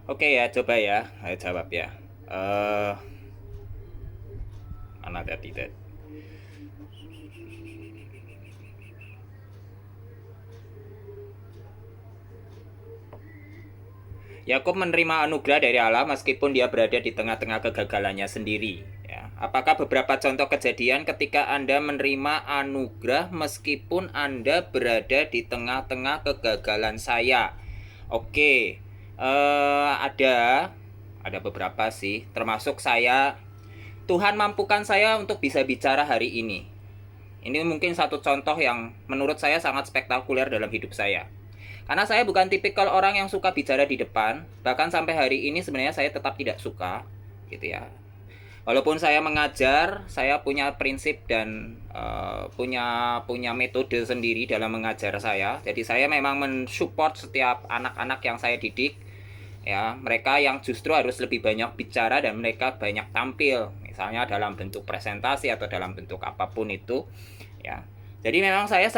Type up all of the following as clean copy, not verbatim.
Oke ya, coba ya, ayo jawab ya. Eh, Mana tadi? Yakub menerima anugerah dari Allah meskipun dia berada di tengah-tengah kegagalannya sendiri. Ya. Apakah beberapa contoh kejadian ketika Anda menerima anugerah meskipun Anda berada di tengah-tengah kegagalan saya? Oke, ada beberapa sih, termasuk saya. Tuhan mampukan saya untuk bisa bicara hari ini. Ini mungkin satu contoh yang menurut saya sangat spektakuler dalam hidup saya. Karena saya bukan tipikal orang yang suka bicara di depan, bahkan sampai hari ini sebenarnya saya tetap tidak suka, gitu ya. Walaupun saya mengajar, saya punya prinsip dan punya punya metode sendiri dalam mengajar saya. Jadi saya memang mensupport setiap anak-anak yang saya didik, ya. Mereka yang justru harus lebih banyak bicara dan mereka banyak tampil, misalnya dalam bentuk presentasi atau dalam bentuk apapun itu, ya. Jadi memang saya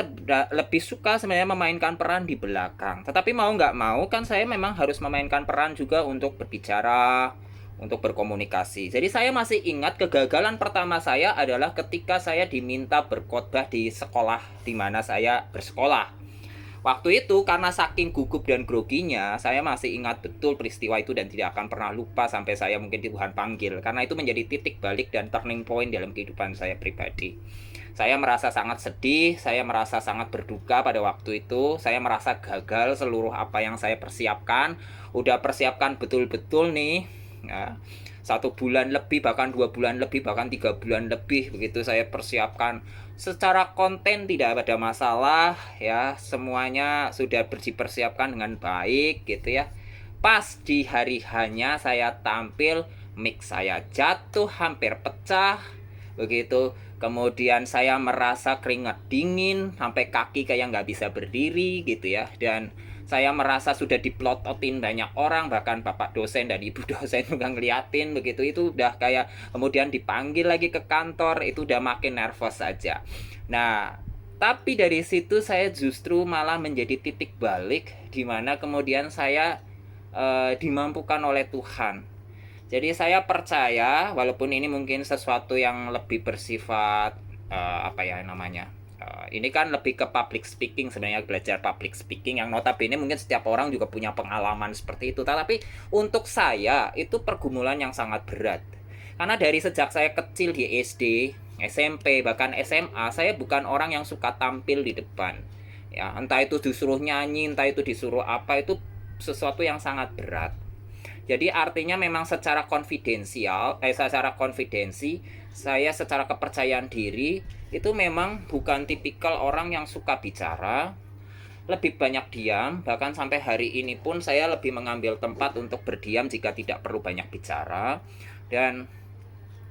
lebih suka sebenarnya memainkan peran di belakang. Tetapi mau nggak mau kan saya memang harus memainkan peran juga untuk berbicara, untuk berkomunikasi. Jadi saya masih ingat kegagalan pertama saya adalah ketika saya diminta berkhotbah di sekolah di mana saya bersekolah. Waktu itu karena saking gugup dan groginya, saya masih ingat betul peristiwa itu dan tidak akan pernah lupa sampai saya mungkin Tuhan panggil. Karena itu menjadi titik balik dan turning point dalam kehidupan saya pribadi. Saya merasa sangat sedih, saya merasa sangat berduka pada waktu itu. Saya merasa gagal seluruh apa yang saya persiapkan. Udah persiapkan betul-betul nih, ya. 1 bulan lebih, bahkan 2 bulan lebih, bahkan 3 bulan lebih begitu saya persiapkan. Secara konten tidak ada masalah, ya, semuanya sudah dipersiapkan dengan baik gitu ya. Pas di hari hanya saya tampil, mic saya jatuh hampir pecah begitu. Kemudian saya merasa keringat dingin sampai kaki kayak nggak bisa berdiri gitu ya. Dan saya merasa sudah diplototin banyak orang, bahkan bapak dosen dan ibu dosen juga ngeliatin begitu. Itu udah kayak kemudian dipanggil lagi ke kantor, itu udah makin nervous saja. Nah, tapi dari situ saya justru malah menjadi titik balik di mana kemudian saya dimampukan oleh Tuhan. Jadi saya percaya, walaupun ini mungkin sesuatu yang lebih bersifat apa ya namanya, ini kan lebih ke public speaking sebenarnya, belajar public speaking yang notabene mungkin setiap orang juga punya pengalaman seperti itu. Tapi untuk saya itu pergumulan yang sangat berat. Karena dari sejak saya kecil di SD, SMP, bahkan SMA, saya bukan orang yang suka tampil di depan. Ya, entah itu disuruh nyanyi, entah itu disuruh apa, itu sesuatu yang sangat berat. Jadi artinya memang secara secara konfidensi, saya secara kepercayaan diri itu memang bukan tipikal orang yang suka bicara, lebih banyak diam, bahkan sampai hari ini pun saya lebih mengambil tempat untuk berdiam jika tidak perlu banyak bicara, dan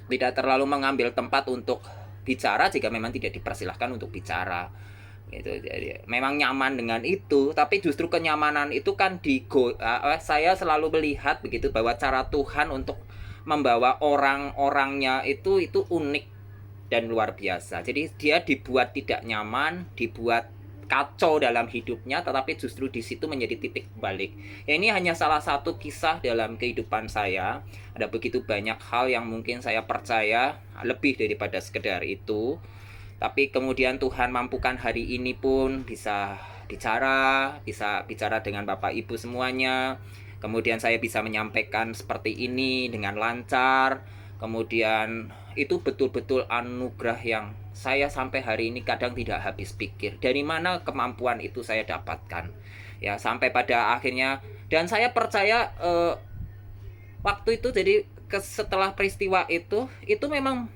tidak terlalu mengambil tempat untuk bicara jika memang tidak dipersilahkan untuk bicara gitu. Jadi memang nyaman dengan itu, tapi justru kenyamanan itu kan saya selalu melihat begitu bahwa cara Tuhan untuk membawa orang-orangnya itu unik dan luar biasa. Jadi dia dibuat tidak nyaman, dibuat kacau dalam hidupnya, tetapi justru di situ menjadi titik balik. Ya, ini hanya salah satu kisah dalam kehidupan saya. Ada begitu banyak hal yang mungkin saya percaya lebih daripada sekedar itu. Tapi kemudian Tuhan mampukan hari ini pun bisa bicara dengan Bapak Ibu semuanya. Kemudian saya bisa menyampaikan seperti ini dengan lancar. Kemudian itu betul-betul anugerah yang saya sampai hari ini kadang tidak habis pikir. Dari mana kemampuan itu saya dapatkan? Ya, sampai pada akhirnya, dan saya percaya waktu itu jadi setelah peristiwa itu memang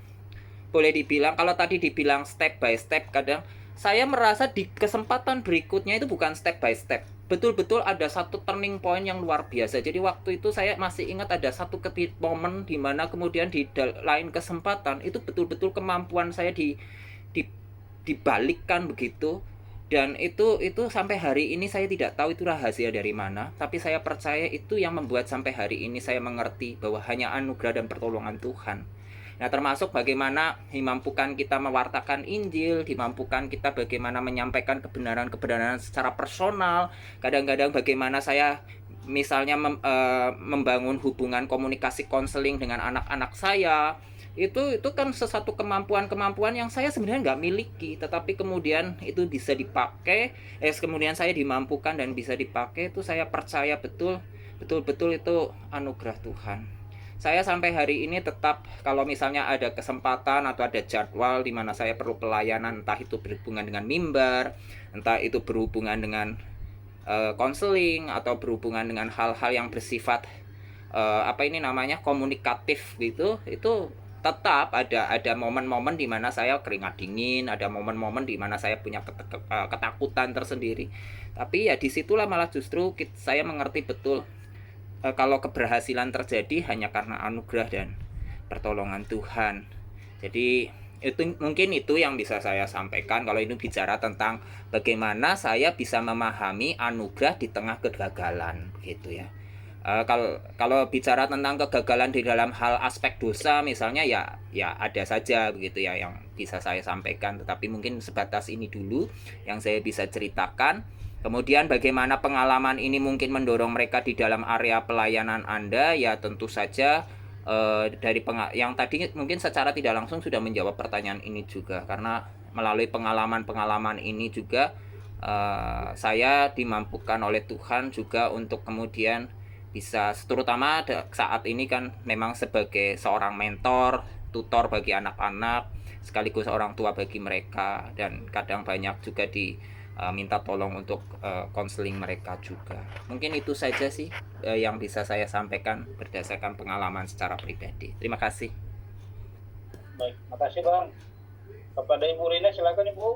boleh dibilang, kalau tadi dibilang step by step, kadang saya merasa di kesempatan berikutnya itu bukan step by step, betul-betul ada satu turning point yang luar biasa. Jadi waktu itu saya masih ingat ada satu momen di mana kemudian di lain kesempatan itu betul-betul kemampuan saya di dibalikkan begitu. Dan itu sampai hari ini saya tidak tahu itu rahasia dari mana, tapi saya percaya itu yang membuat sampai hari ini saya mengerti bahwa hanya anugerah dan pertolongan Tuhan. Nah, termasuk bagaimana dimampukan kita mewartakan Injil, dimampukan kita bagaimana menyampaikan kebenaran-kebenaran secara personal. Kadang-kadang bagaimana saya misalnya membangun hubungan komunikasi konseling dengan anak-anak saya, itu kan sesuatu kemampuan yang saya sebenarnya nggak miliki, tetapi kemudian itu bisa dipakai, kemudian saya dimampukan dan bisa dipakai. Itu saya percaya betul itu anugerah Tuhan. Saya sampai hari ini tetap, kalau misalnya ada kesempatan atau ada jadwal di mana saya perlu pelayanan, entah itu berhubungan dengan mimbar, entah itu berhubungan dengan konseling, atau berhubungan dengan hal-hal yang bersifat komunikatif gitu, itu tetap ada momen-momen di mana saya keringat dingin, ada momen-momen di mana saya punya ketakutan tersendiri. Tapi ya disitulah malah justru saya mengerti betul kalau keberhasilan terjadi hanya karena anugerah dan pertolongan Tuhan. Jadi mungkin itu yang bisa saya sampaikan kalau ini bicara tentang bagaimana saya bisa memahami anugerah di tengah kegagalan, gitu ya. Kalau bicara tentang kegagalan di dalam hal aspek dosa misalnya, ya ada saja begitu ya yang bisa saya sampaikan, tetapi mungkin sebatas ini dulu yang saya bisa ceritakan. Kemudian bagaimana pengalaman ini mungkin mendorong mereka di dalam area pelayanan Anda, ya tentu saja dari yang tadi mungkin secara tidak langsung sudah menjawab pertanyaan ini juga, karena melalui pengalaman ini juga saya dimampukan oleh Tuhan juga untuk kemudian bisa, terutama saat ini kan memang sebagai seorang mentor, tutor bagi anak-anak, sekaligus orang tua bagi mereka, dan kadang banyak juga minta tolong untuk konseling mereka juga. Mungkin itu saja sih yang bisa saya sampaikan berdasarkan pengalaman secara pribadi. Terima kasih. Baik, makasih Bang. Kepada Ibu Rina silakan Ibu.